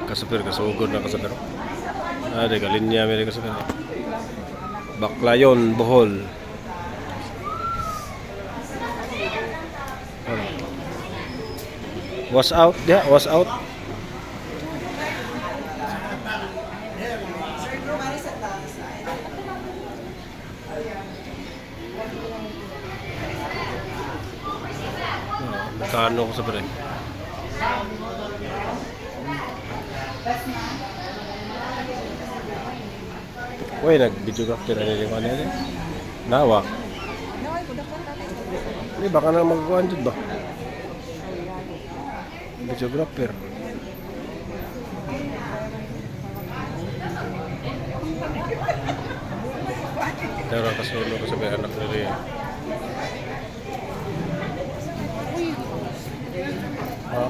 Kasupir, kasugod na kasupir. Di kalinya may kasupir. Baklayon, Bohol. Was out dia, was out. Kano ko sa pre. Uy, nag-video capture na nila yung ano yun. Nawak. Hindi, baka na magkuhan dyan ba? Videographer. Pero kasulo ko sa may anak nila. Ha?